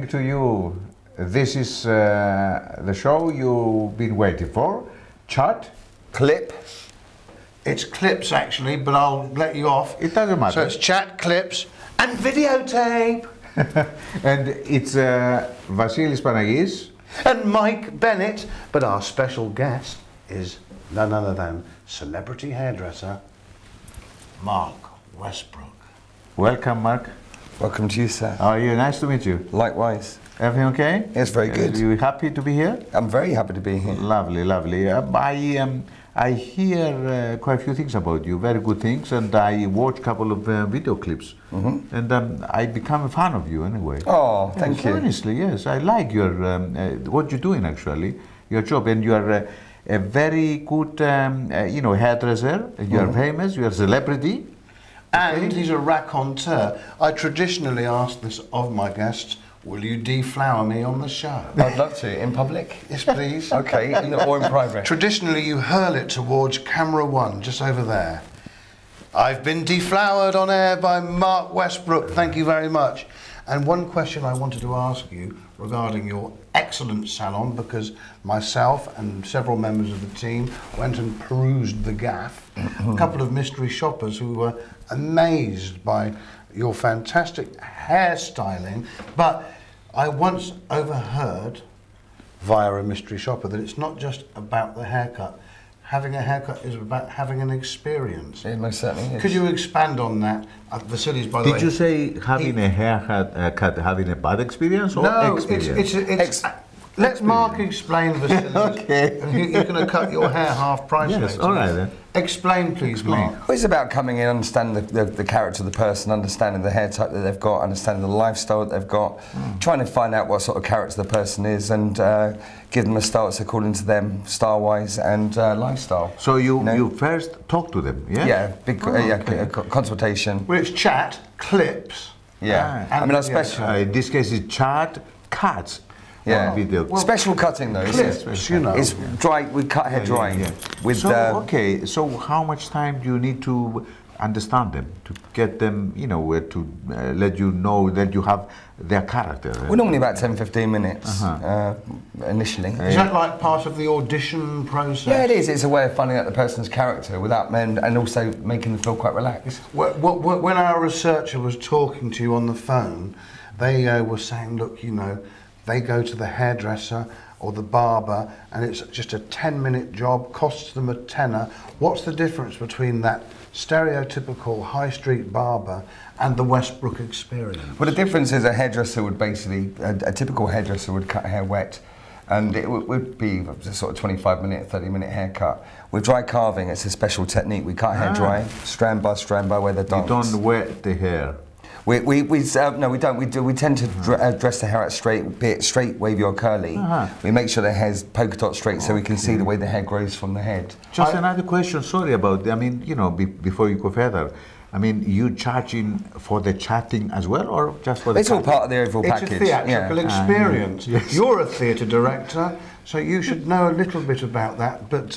bring to you, this is the show you've been waiting for, Chat. Clip. It's clips actually, but I'll let you off. It doesn't matter. So it's chat, clips, and videotape. And it's Vasilis Panagis. And Mike Bennett, but our special guest is none other than celebrity hairdresser Mark Westbrook. Welcome, Mark. Welcome to you, sir. How are you? Nice to meet you. Likewise. Everything okay? Yes, very good. Are you happy to be here? I'm very happy to be here. Lovely, lovely. I hear quite a few things about you, very good things, and I watch a couple of video clips, and I become a fan of you anyway. Oh, thank you. Honestly, yes, I like your what you're doing actually, your job, and you are a very good, hairdresser. You are famous. You are a celebrity, and he's a raconteur. I traditionally ask this of my guests. Will you deflower me on the show? I'd love to. In public? Yes, please. Okay, or in private? Traditionally, you hurl it towards camera one, just over there. I've been deflowered on air by Mark Westbrook. Thank you very much. And one question I wanted to ask you regarding your excellent salon, because myself and several members of the team went and perused the gaff. A couple of mystery shoppers who were amazed by your fantastic hairstyling, but I once overheard via a mystery shopper that it's not just about the haircut. Having a haircut is about having an experience. It most certainly is. Could you expand on that? Vasilis, by the way. Did you say having a haircut, having a bad experience or no, experience? Let Mark explain, Vasilis. Okay. You're going to cut your hair half price. Yes, all right then. Explain, please, Mark. Well, it's about coming in, understanding the character of the person, understanding the hair type that they've got, understanding the lifestyle that they've got, trying to find out what sort of character the person is, and give them a style that's according to them, style-wise and lifestyle. So you first talk to them, yeah? Yeah, big consultation. Well, it's chat, clips. Yeah, and I mean, our special. In this case, it's chat, cuts. Yeah, video. Special cutting though. Clips, you know. It's dry. We cut hair drying. Yeah. With okay. So how much time do you need to understand them to get them? To let you know that you have their character. We're normally about 10-15 minutes initially. Is that like part of the audition process? Yeah, it is. It's a way of finding out the person's character without men, and also making them feel quite relaxed. When our researcher was talking to you on the phone, they were saying, look, they go to the hairdresser or the barber and it's just a 10-minute job, costs them a tenner. What's the difference between that stereotypical high street barber and the Westbrook experience? Well, the difference is a hairdresser would basically, a typical hairdresser would cut hair wet, and it would be a sort of 25-minute, 30-minute haircut. With dry carving, it's a special technique. We cut hair dry, strand by where they're done. You don't wet the hair. No, we don't. We tend to dress the hair out straight, be it straight, wavy or curly. We make sure the hair's polka dot straight, so we can see the way the hair grows from the head. Just another question. Sorry about. Before you go further, you charging for the chatting as well, or just for the? It's all part of the overall package. It's a theatrical experience. Yes. You're a theatre director, so you should know a little bit about that. But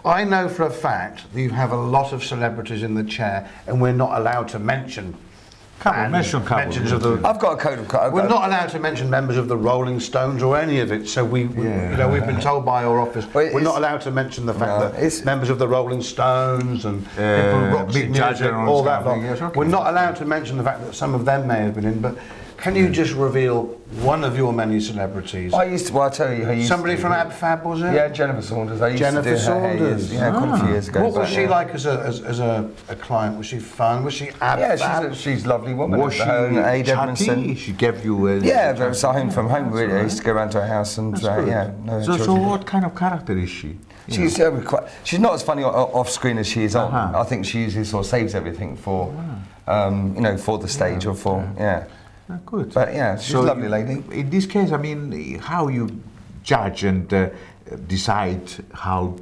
I know for a fact that you have a lot of celebrities in the chair, and we're not allowed to mention. Mentions of the. I've got a code of conduct. We're not allowed to mention members of the Rolling Stones or any of it. So we've been told by our office we're not allowed to mention the fact that members of the Rolling Stones and Roxy Music, all that lot. Yes, okay. We're not allowed to mention the fact that some of them may have been in. But can you just reveal one of your many celebrities? I'll tell you. Somebody from Ab Fab, was it? Yeah, Jennifer Saunders. I used Jennifer to do her Saunders. hair quite a few years ago. What was she like as a client? Was she fun? Was she Ab Fab? Yeah, she's a lovely woman. Was she chatty? She gave you a... Yeah, it was home from home, really. I used to go around to her house and, So what kind of character is she? She's not as funny off screen as she is on. I think she usually sort of saves everything for, for the stage or for, Good. But yeah, she's a lovely lady. In this case, how you judge and decide how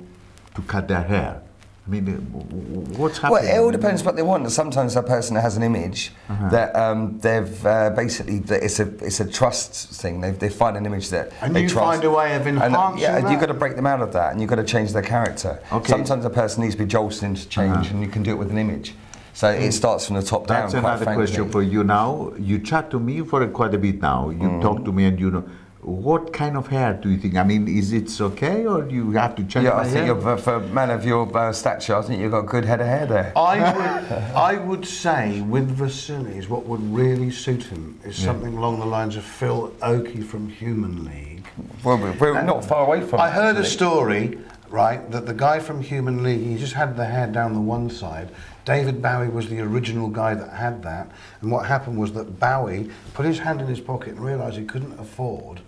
to cut their hair? What's happening? Well, it all depends what they want. Sometimes a person has an image that they've basically, it's a trust thing. They find an image that they trust. Find a way of enhancing that. You've got to break them out of that, and you've got to change their character. Okay. Sometimes a person needs to be jolted into change, and you can do it with an image. So it starts from the top down. That's another question for you now. You chat to me for quite a bit now. You talk to me and you know. What kind of hair do you think? I mean, is it okay or do you have to change my hair? Yeah, I think for a man of your stature, I think you've got a good head of hair there. I would say with Vasilis, what would really suit him is something along the lines of Phil Oakey from Human League. Well, we're not far away from it. I heard a story, right, that the guy from Human League, he just had the hair down the one side. David Bowie was the original guy that had that. And what happened was that Bowie put his hand in his pocket and realised he couldn't afford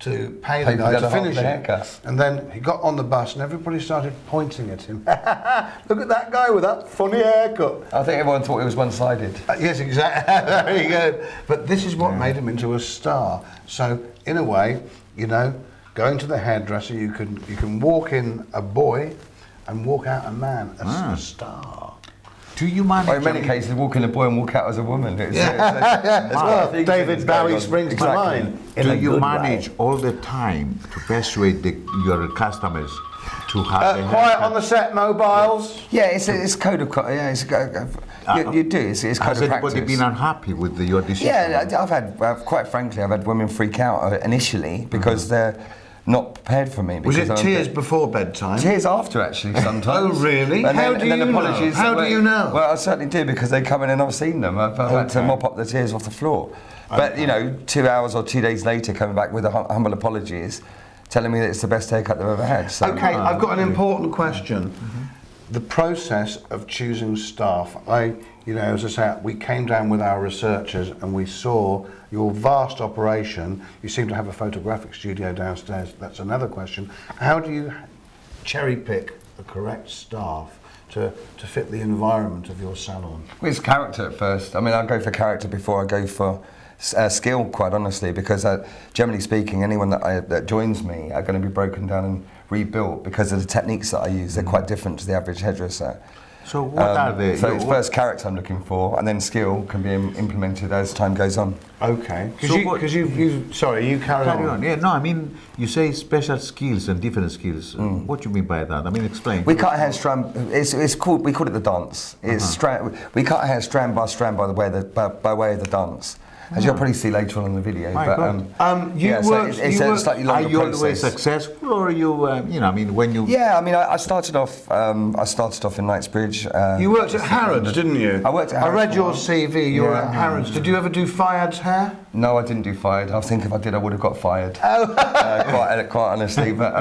to pay the guy to finish it. And then he got on the bus and everybody started pointing at him. Look at that guy with that funny haircut. I think everyone thought it was one-sided. Yes, exactly. Very good. But this is what made him into a star. So, in a way, you know, going to the hairdresser, you can walk in a boy and walk out a man, a star. Do you manage? Or in many cases, walk in a boy and walk out as a woman. David Bowie springs to mind. Do you manage all the time to persuade your customers to have quiet on the set, mobiles? Yeah, it's code of you do. It's code of practice. Has anybody been unhappy with your decision? Yeah, I've had, quite frankly, I've had women freak out initially because they're not prepared for me. Was it tears before bedtime? Tears after, actually, sometimes. Oh, really? How do you know? Well, I certainly do, because they come in and I've seen them. I've had to mop up the tears off the floor. But, you know, 2 hours or 2 days later, coming back with humble apologies, telling me that it's the best haircut they've ever had. So, okay, I've got an important question. The process of choosing staff, you know, as I say, we came down with our researchers and we saw your vast operation. You seem to have a photographic studio downstairs. That's another question. How do you cherry pick the correct staff to fit the environment of your salon? Well, it's character at first. I mean, I go for character before I go for skill, quite honestly, because generally speaking, anyone that joins me are going to be broken down and rebuilt because of the techniques that I use. They're quite different to the average hairdresser. So what are they? So it's first character I'm looking for, and then skill can be implemented as time goes on. Okay. Because you carry on. Yeah, no, I mean, you say special skills and different skills. What do you mean by that? I mean, explain. We cut hair strand. It's called. We call it the dance. It's we cut hair strand by way of the dance. As you'll probably see later on in the video. Are you always successful, or you know, I mean, when you? Yeah, I mean, I started off in Knightsbridge. You worked at Harrods, didn't you? I worked at Harrods. I read your CV. You were at Harrods. Did you ever do Fayad's hair? No, I didn't do Fayad. I think if I did, I would have got fired. Oh. Quite honestly, but.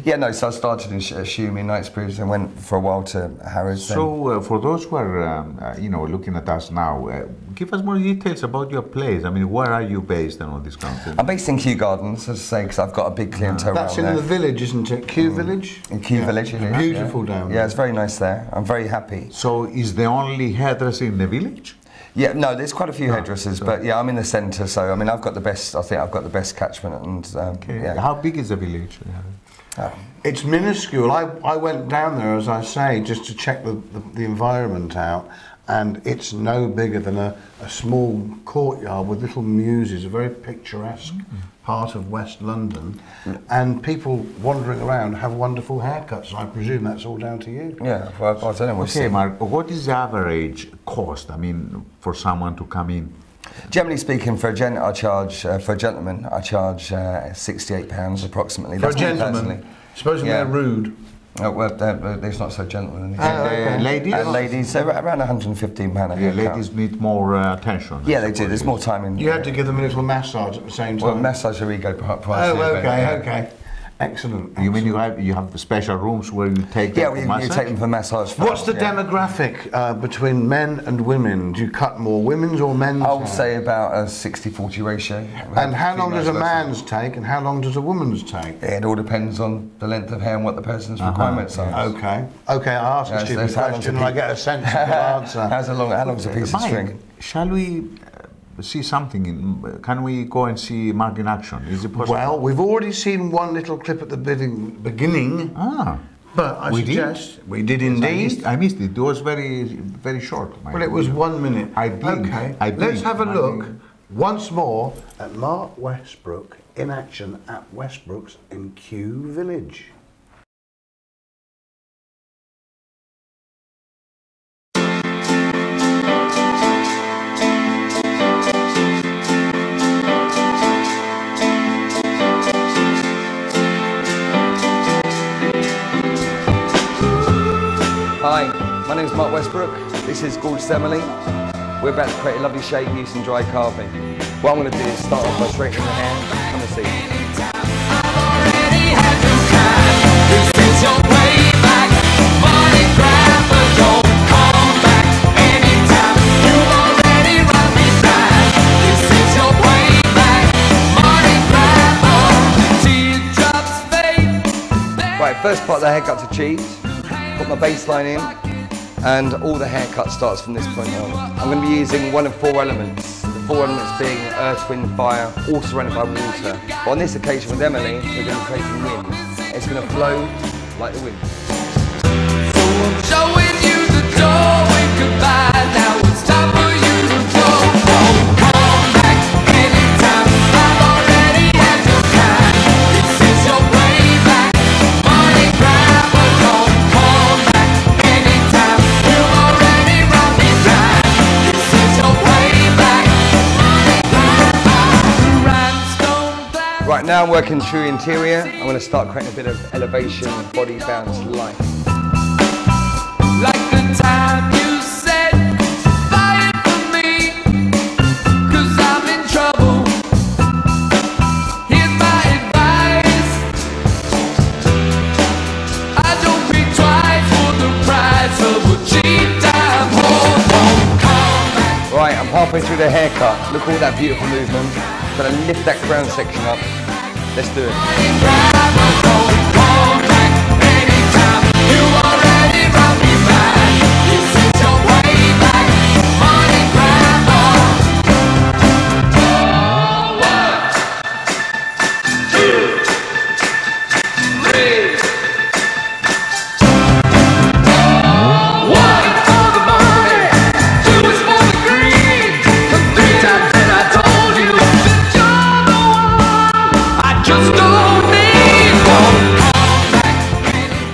Yeah, no, so I started in Shumi in Knightsbridge and went for a while to Harrods. So, for those who are, you know, looking at us now, give us more details about your place. I mean, where are you based and all this kind of thing? I'm based in Kew Gardens, as I say, because I've got a big clientele That's around in the village, isn't it? Kew Village? In Kew Village, it is. Beautiful down there. Yeah, it's very nice there. I'm very happy. So, is the only hairdresser in the village? Yeah, no, there's quite a few hairdressers, but yeah, I'm in the centre, so I mean, I've got the best. I think I've got the best catchment. And yeah. How big is the village? It's minuscule. I went down there, as I say, just to check the environment out, and it's no bigger than a small courtyard with little muses, a very picturesque part of West London, and people wandering around have wonderful haircuts. I presume that's all down to you. Yeah, well, I don't know. Okay, Mark, what is the average cost, I mean, for someone to come in? Generally speaking, for a gentleman, I charge £68 approximately. For a gentleman? Supposing they're rude. Well, there's not so gentlemen. Ladies? Ladies, so around £115 a haircut. Ladies need more attention. Yeah, they do. There's more time in. You had to give them a little massage at the same time. Well, massage your ego price. Oh, okay. Excellent. You mean you have special rooms where you take them for massage? You take them for massage first. What's the demographic between men and women? Do you cut more women's or men's? I would say about a 60-40 ratio. And how long does a man's take and how long does a woman's take? It all depends on the length of hair and what the person's requirements are. Okay. Okay, I ask a stupid question and I get a sensible answer. How long's a piece of string? Shall we see something? Can we go and see Mark in action? Is it possible? Well, we've already seen one little clip at the beginning. But I suggest we did indeed. I missed it. It was very short. Well, it was 1 minute. Okay. Let's have a look once more at Mark Westbrook in action at Westbrook's in Kew Village. Hi, my name is Mark Westbrook. This is gorgeous Emily. We're about to create a lovely shape using dry carving. What I'm going to do is start off by straightening the hair. Come and see. Right, first part of the haircut's achieved. Put my baseline in, and all the haircut starts from this point on. I'm going to be using one of 4 elements. The 4 elements being earth, wind, fire, all surrounded by water. But on this occasion with Emily, we're going to be creating wind. It's going to flow like the wind. So I'm showing you the door with goodbye. Now it's time for you to go. Don't come back anytime. I've already had your time. This is your playback. Money grab, but don't come back anytime. You've already run me dry. This is your playback. Money grab, rhinestone glass. Right, now I'm working through interior. I'm going to start creating a bit of elevation, body bounce, life. Like the time you said, fight for me, 'cause I'm in trouble. Here's my advice. I don't think twice for the price of a cheap time. Don't come back. Right, I'm halfway through the haircut. Look at all that beautiful movement. Gonna lift that crown section up. Let's do it.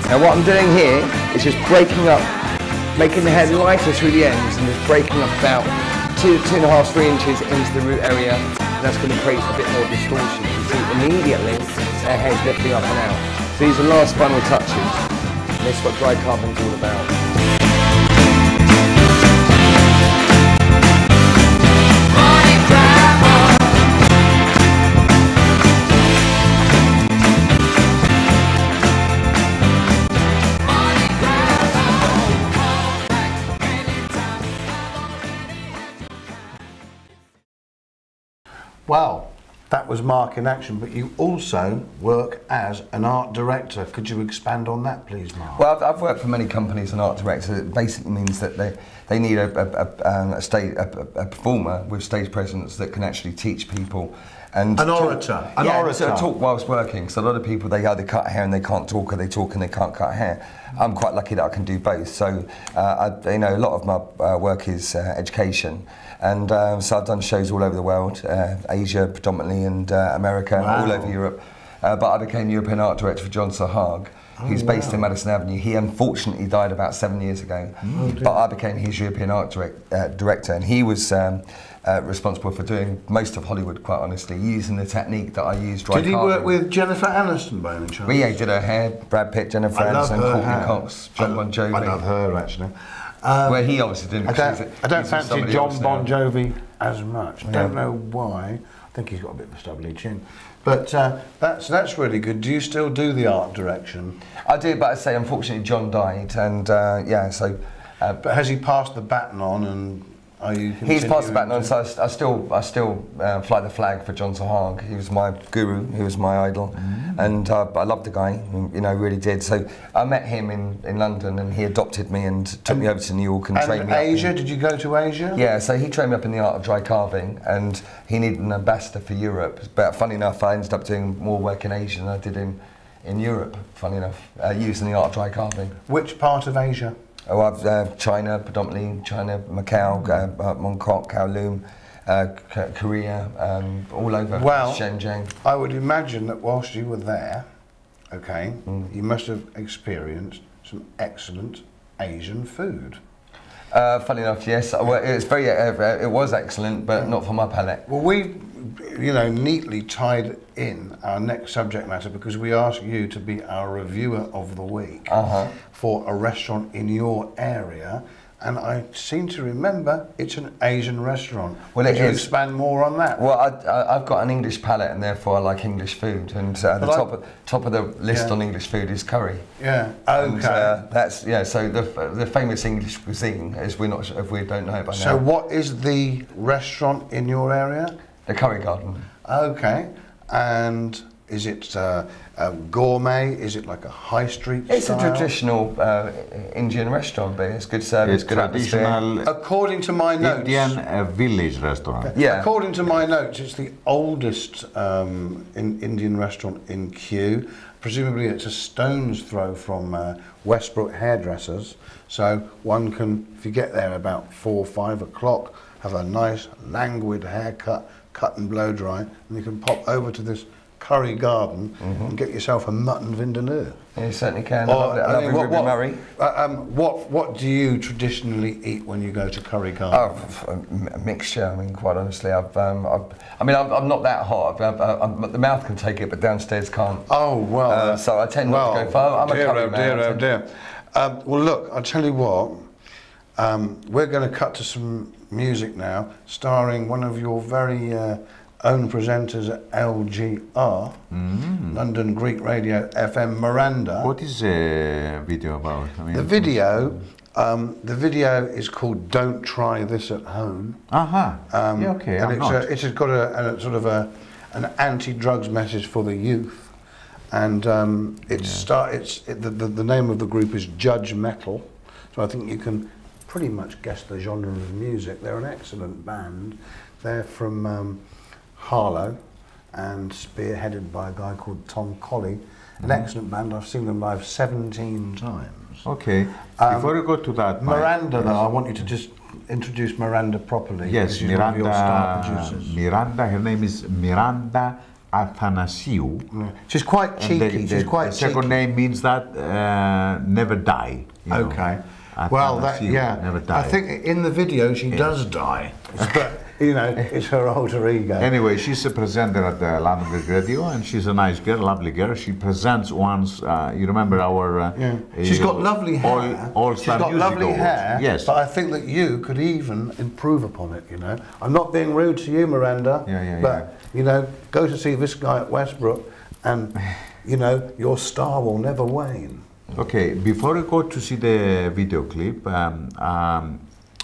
Now what I'm doing here is just breaking up, making the hair lighter through the ends and just breaking up about 2.5, 3 inches into the root area. And that's going to create a bit more distortion. You see, immediately their hair's lifting up and out. So these are the last final touches. And this is what dry carving's all about. Well, that was Mark in action, but you also work as an art director. Could you expand on that, please, Mark? Well, I've worked for many companies as an art director. It basically means that they need a performer with stage presence that can actually teach people. And An orator. Talk whilst working. So a lot of people, they either cut hair and they can't talk, or they talk and they can't cut hair. I'm quite lucky that I can do both. So, a lot of my work is education. And so I've done shows all over the world, Asia predominantly, and America, all over Europe. But I became European art director for John Sahag, who's based in Madison Avenue. He unfortunately died about 7 years ago, but I became his European art director, and he was responsible for doing most of Hollywood, quite honestly, using the technique that I used. Did he work with Jennifer Aniston by any chance? Well, yeah, he did her hair, Brad Pitt, Jennifer Aniston, Courtney Cox, John Bon Jovi. I love her, actually. Well, he obviously didn't. I don't fancy John Bon Jovi as much. I don't know why. I think he's got a bit of a stubbly chin. But that's really good. Do you still do the art direction? I do, but I say unfortunately John died, and but has he passed the baton on, and are you? He's passed the baton on, so I still fly the flag for John Sahag. He was my guru, he was my idol, and I loved the guy, really did. So I met him in London, and he adopted me and took me over to New York and trained me up. Asia? Did you go to Asia? Yeah, so he trained me up in the art of dry carving, and he needed an ambassador for Europe. But funny enough, I ended up doing more work in Asia than I did in Europe. Funny enough, using the art of dry carving. Which part of Asia? Oh, I've China, predominantly China, Macau, Mongkok, Kowloon, Korea, all over, well, Shenzhen. I would imagine that whilst you were there, okay, you must have experienced some excellent Asian food. Funny enough, yes. Well, it was excellent, but not for my palate. Well, you know, neatly tied in our next subject matter, because we ask you to be our reviewer of the week for a restaurant in your area. And I seem to remember it's an Asian restaurant. Well, Could you expand more on that? Well, I've got an English palate, and therefore I like English food. And the top of the list on English food is curry. Yeah. Okay. And, that's So the famous English cuisine, as we don't know by now. So what is the restaurant in your area? The Curry Garden. Okay. And is it gourmet? Is it like a high street It's style? a traditional Indian restaurant, but it's good service, good atmosphere. Traditional According to my notes, Indian village restaurant. Yeah. According to my notes, it's the oldest Indian restaurant in Kew. Presumably, it's a stone's throw from Westbrook Hairdressers. So one can, if you get there about 4 or 5 o'clock, have a nice languid haircut, cut and blow dry, and you can pop over to this Curry Garden and get yourself a mutton vindaloo. Yeah, you certainly can. Or, I love Ruby Murray. What do you traditionally eat when you go to Curry Garden? Oh, a mixture. I mean, quite honestly, I'm not that hot. The mouth can take it, but downstairs can't. Oh well. So I tend not to go far. I'm a curry man. Oh dear. Well, look, I'll tell you what. We're going to cut to some music now, starring one of your very own presenters at LGR, London Greek Radio FM, Miranda. What is the video about? I mean, The video is called "Don't Try This at Home." yeah, okay. And I'm not. it's got a sort of an anti-drugs message for the youth, and the name of the group is Judge Metal. So I think you can pretty much guess the genre of music. They're an excellent band. They're from Harlow, and spearheaded by a guy called Tom Colley. An excellent band. I've seen them live 17 times. Okay. Before you go to that, Miranda, though, I want you to just introduce Miranda properly. Yes, she's one of your star producers. Miranda. Her name is Miranda Athanasiou. Yeah. She's quite cheeky. The second name means that never die. You know. Okay. Athanasiou, Well, never die. I think in the video she does die, but you know, it's her alter ego. Anyway, she's a presenter at the London Greek Radio, and she's a nice girl, lovely girl. She presents once. You remember our? She's got lovely hair. She's got lovely hair. Yes. But I think that you could even improve upon it. You know, I'm not being rude to you, Miranda. But you know, go to see this guy at Westbrook, and you know, your star will never wane. Okay, before we go to see the video clip,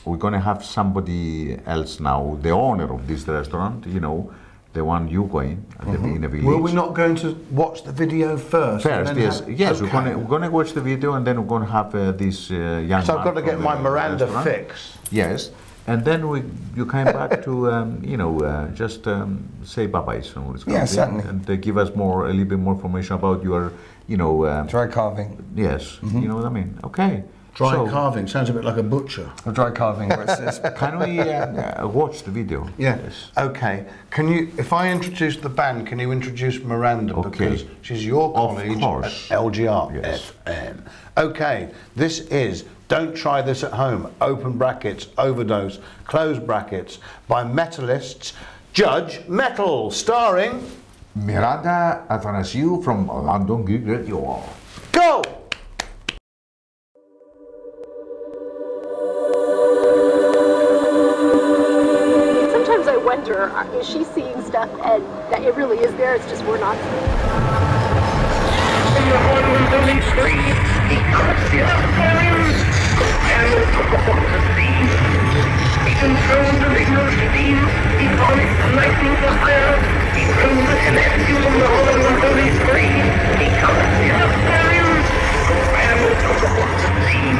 we're going to have somebody else now, the owner of this restaurant, you know, the one you go in in the village. Well, we're not going to watch the video first. First, yes, yes. Okay. We're going to watch the video, and then we're going to have this young man. So I've got to get my Miranda fix. Yes, and then you came back to you know just say bye bye. Yeah, certainly. And give us a little bit more information about your, you know, Dry carving. Yes, you know what I mean. Okay. Dry carving sounds a bit like a butcher. Dry carving. Can we watch the video? Yeah. Yes. Okay. Can you, if I introduce the band, can you introduce Miranda? Okay. Because she's your colleague at LGR Yes. FM. Okay. This is Don't Try This at Home, open brackets, overdose, close brackets, by Metalists, Judge Metal, starring Miranda Athanasiou from London Greek Radio. Go! Sometimes I wonder, is she seeing stuff and that it really is there, it's just we're not seeing it? From the one street, he comes the flames, and the sea. He controls the signal steam, he vomits the lightning for fire, he throws the celestial from the holy street, he comes the flames, and the sea.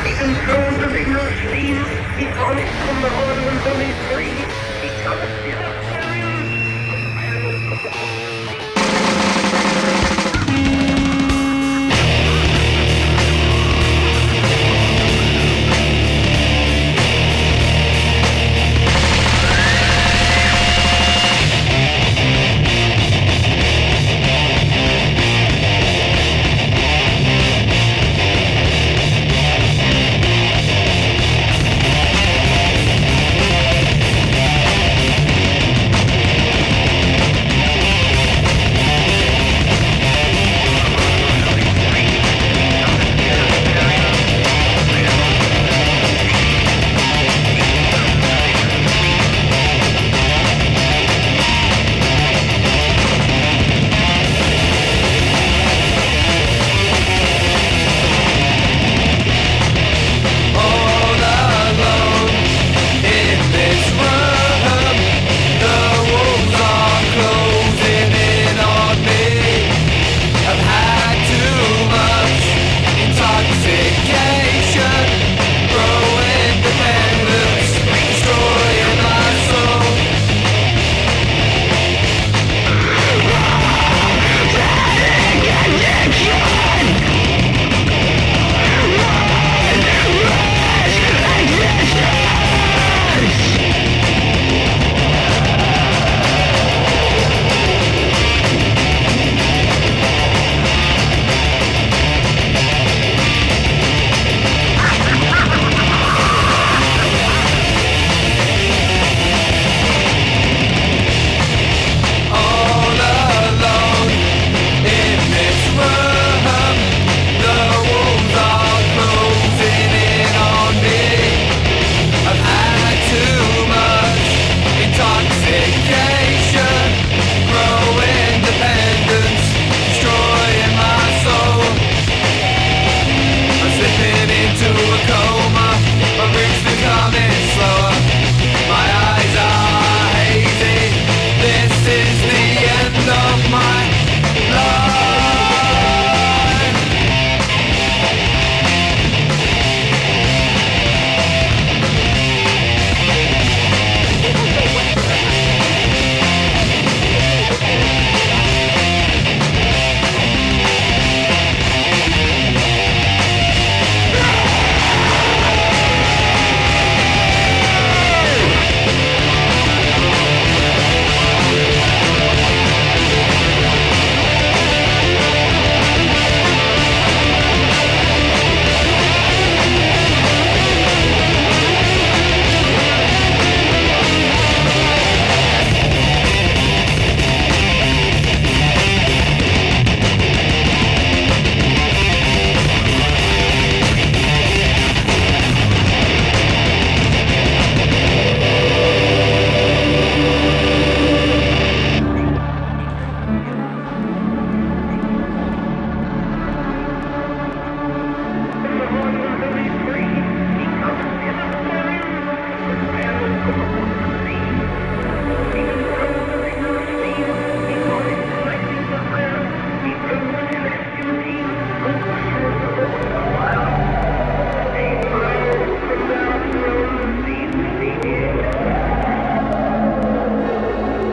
He controls the signal steam, he vomits from the holy street, he comes the flames, and the sea.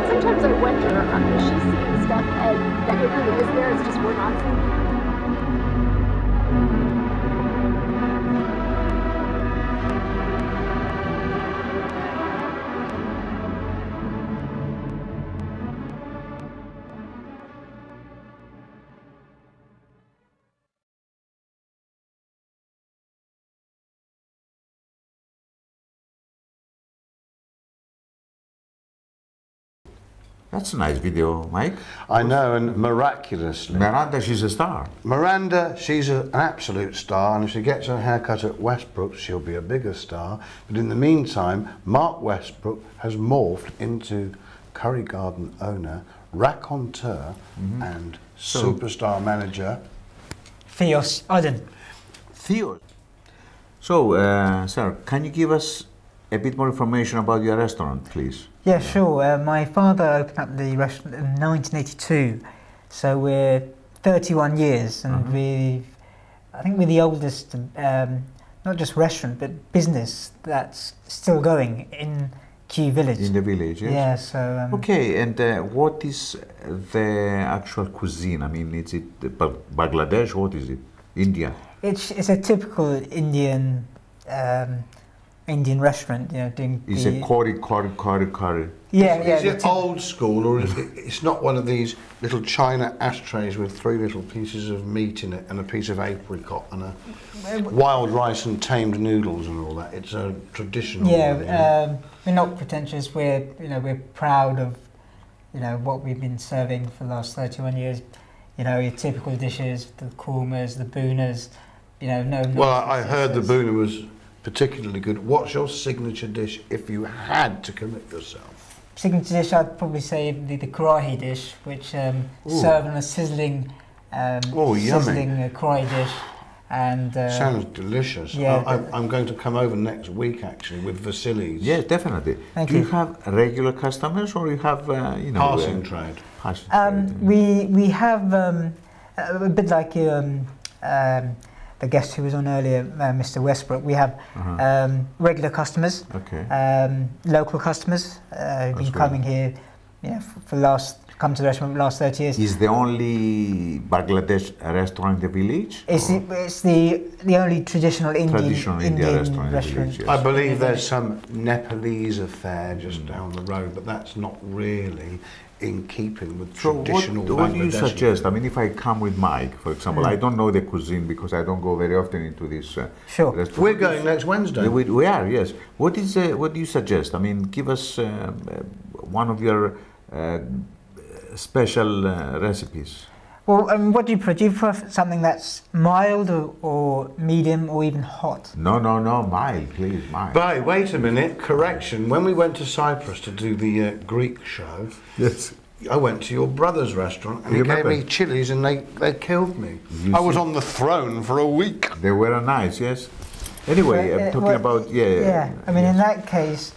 Sometimes I wonder, is she seeing stuff and that it really is there, it's just we're not seeing it? That's a nice video, Mike. I know, and miraculously. Miranda, she's a star. Miranda, she's an absolute star, and if she gets her haircut at Westbrook, she'll be a bigger star. But in the meantime, Mark Westbrook has morphed into Curry Garden owner, raconteur, and superstar manager. Theos Odin. Theo. So, sir, can you give us a bit more information about your restaurant, please? Yeah, sure. My father opened up the restaurant in 1982, so we're 31 years, and I think we're the oldest, not just restaurant, but business that's still going in Kew Village. In the village, yes? Yeah, so... okay, and what is the actual cuisine? I mean, is it Bangladesh? What is it? India? It's a typical Indian Indian restaurant, you know, doing. Is it curry? Yeah, Is it old school, or is it? It's not one of these little china ashtrays with 3 little pieces of meat in it and a piece of apricot and a wild rice and tamed noodles and all that. It's a traditional. Yeah, we're not pretentious. We're proud of, what we've been serving for the last 31 years. Your typical dishes, the kormas, the boonas. No. Well, I heard the boona was particularly good. What's your signature dish if you had to commit yourself? Signature dish, I'd probably say the karahi dish, which served on a sizzling, karahi dish, and sounds delicious. Yeah, I'm going to come over next week actually with Vasilis. Yes, definitely. Do you have regular customers, or you have passing trade? We have a bit like the guest who was on earlier, Mr. Westbrook. We have regular customers, local customers who've been coming here, come to the restaurant for the last 30 years. Is the only Bangladesh restaurant in the village? It's the only traditional Indian restaurant. Village, yes. I believe there's some Nepalese affair just down the road, but that's not really in keeping with traditional Bangladeshi. What do you suggest? I mean, if I come with Mike, for example, I don't know the cuisine because I don't go very often into this restaurant. We're going next Wednesday. We are, yes. What do you suggest? I mean, give us one of your special recipes. Well, what do you prefer? Do you prefer something that's mild or medium or even hot? No, mild, please, mild. But wait a minute, correction. When we went to Cyprus to do the Greek show, yes, I went to your brother's restaurant and he gave me chilies and they killed me. I was on the throne for a week. They were nice, yes. Anyway, I'm talking about, I mean, in that case,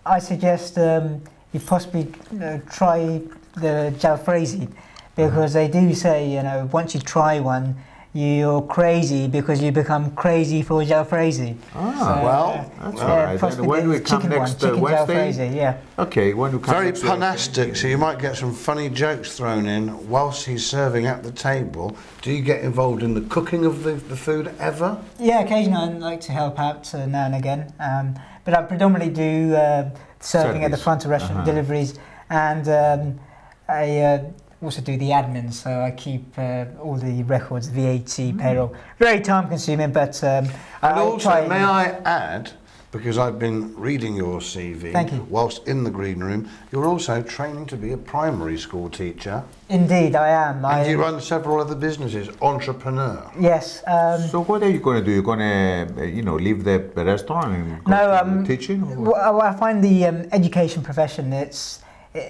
I suggest you possibly try the jalfrezi. Because they do say, once you try one, you're crazy because you become crazy for jalfrezi. That's all right. When we come next Wednesday? Yeah. Okay, when we come very punastic, so you might get some funny jokes thrown in whilst he's serving at the table. Do you get involved in the cooking of the food ever? Yeah, occasionally I like to help out now and again. But I predominantly do serving at the front of restaurant, deliveries, and I also do the admin, so I keep all the records, VAT, payroll. Very time consuming, but and also, may I add, because I've been reading your CV whilst in the green room, you're also training to be a primary school teacher. Indeed, I am. And you run several other businesses, entrepreneur. Yes. So what are you going to do? You're going to, leave the restaurant and go to teaching? Well, I find the education profession,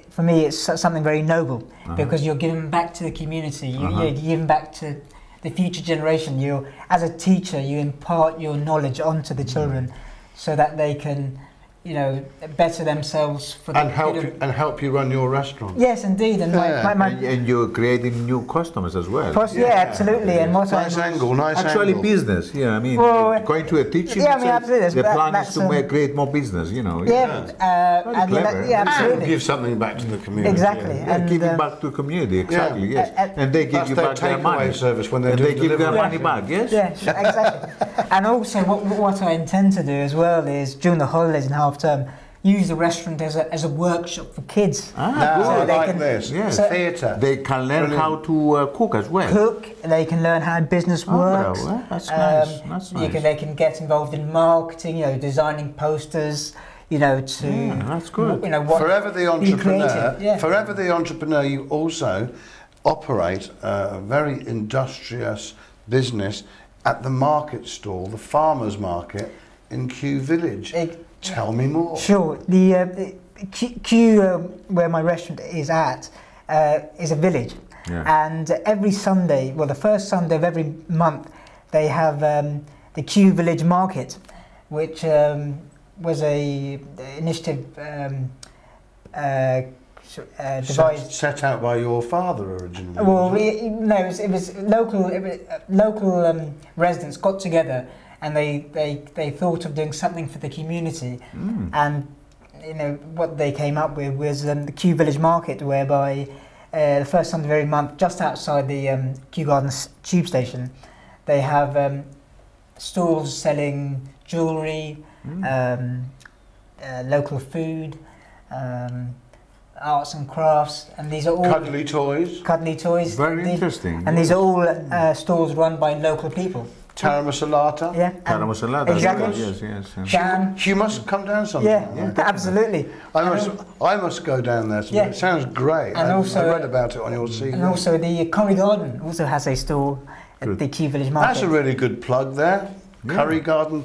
for me, it's something very noble because you're giving back to the community. You're giving back to the future generation. You, as a teacher, you impart your knowledge onto the children so that they can, you know, better themselves for and help you run your restaurant. Yes, indeed, and and you're creating new customers as well. Absolutely, and what nice angle. Actually, business. Yeah, I mean, going to a teaching. Yeah, I mean, absolutely. The plan is to create more business. You know. And clever. absolutely. And give something back to the community. Exactly. Yeah, and giving back to the community. Exactly. Yes. And they give you back their money. Service when and they give their money back. Yes. Yes, exactly. And also, what I intend to do as well is during the holidays and half term, use the restaurant as a workshop for kids. So they can, this. Yes. So theatre. They can learn how to cook as well. They can learn how business works. Well, that's nice. That's nice. They can get involved in marketing, you know, designing posters, you know, to that's good. You know, forever the entrepreneur. Forever the entrepreneur. You also operate a very industrious business at the market stall, the farmers' market in Kew Village. Tell me more. Sure. The Kew, where my restaurant is at, is a village. Yeah. And every Sunday, well, the first Sunday of every month, they have the Kew Village Market, which was a initiative devised. Set out by your father originally. Well, it was local residents got together. And they thought of doing something for the community, and you know what they came up with was the Kew Village Market, whereby the first Sunday of every month, just outside the Kew Gardens tube station, they have stalls selling jewellery, local food, arts and crafts, and these are all cuddly toys. Very interesting. And these are all stalls run by local people. Taramasalata. Yeah. Taramasalata. Exactly. Yes. Jam. You must come down sometime. Yeah, absolutely. I must go down there. Yeah. It sounds great. And I read about it on your CV. And also the Curry Garden also has a stall at the Kew Village Market. That's a really good plug there. Yeah. Curry Garden.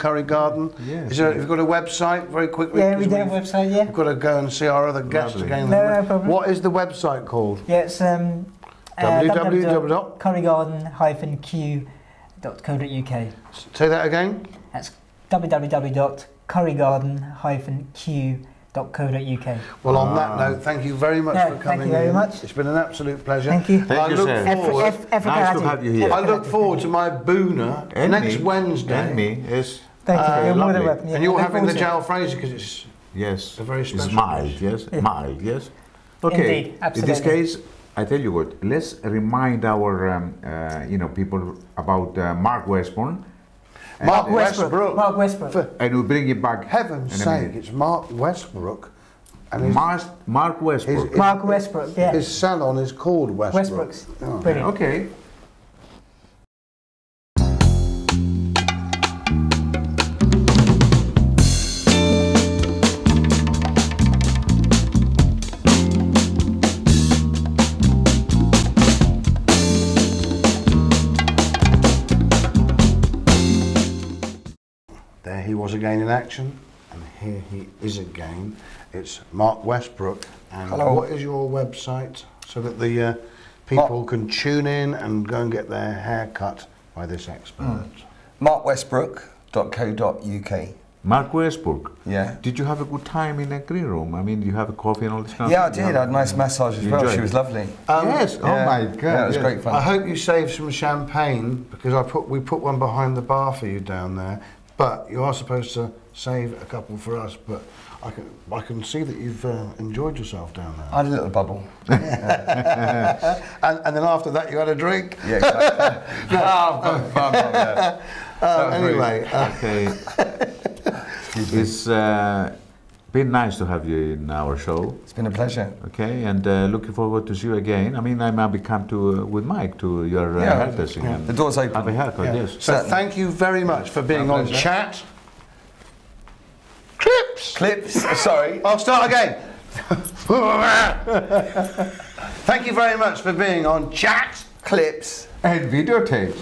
Yes. Have you got a website very quickly? Yeah, we do have a website, yeah. We've got to go and see our other guests again. No problem. What is the website called? Yeah, it's www.currygarden-q.co.uk. Say that again. That's www.currygarden-q.co.uk. Well, on that note, thank you very much for coming. Thank you very much. It's been an absolute pleasure. Thank you. Thank you, sir. Nice to have you here. I look forward to my boona next Wednesday. And me, yes. Thank you. You're more than lovely. welcome. And you're having the jalfrezi because it's a very special. It's mild, dish. Mild, yes. Okay. Indeed, absolutely. In this case, I tell you what. Let's remind our people about Mark Westbourne. Mark Westbrook. Mark Westbrook. And we'll bring it back. Heaven's sake, it's Mark Westbrook. And Mark Westbrook. Mark Westbrook, yeah. His salon is called Westbrook. Westbrook's. Oh. Brilliant. Okay. There he was again in action, and here he is again. It's Mark Westbrook. And hello. What is your website so that the people can tune in and go and get their hair cut by this expert? markwestbrook.co.uk. Mark Westbrook. Yeah. Did you have a good time in a green room? I mean, you have a coffee and all this kind Yeah, I of did. thing? I had a nice massage as well. She was lovely. Yes. Yeah. Oh my God. Yeah, it was yes. great fun. I hope you saved some champagne because we put one behind the bar for you down there. But you are supposed to save a couple for us. But I can see that you've enjoyed yourself down there. I had a little bubble. And then after that, you had a drink. Yeah, exactly. Anyway, Okay. It's been nice to have you in our show. It's been a pleasure. Okay, and looking forward to see you again. I mean, I might come to with Mike to your hairdressing. And the door's open. have a haircut, yes. So thank you very much for being on Chat. Clips. Sorry. I'll start again. Thank you very much for being on Chat. Clips. And videotapes.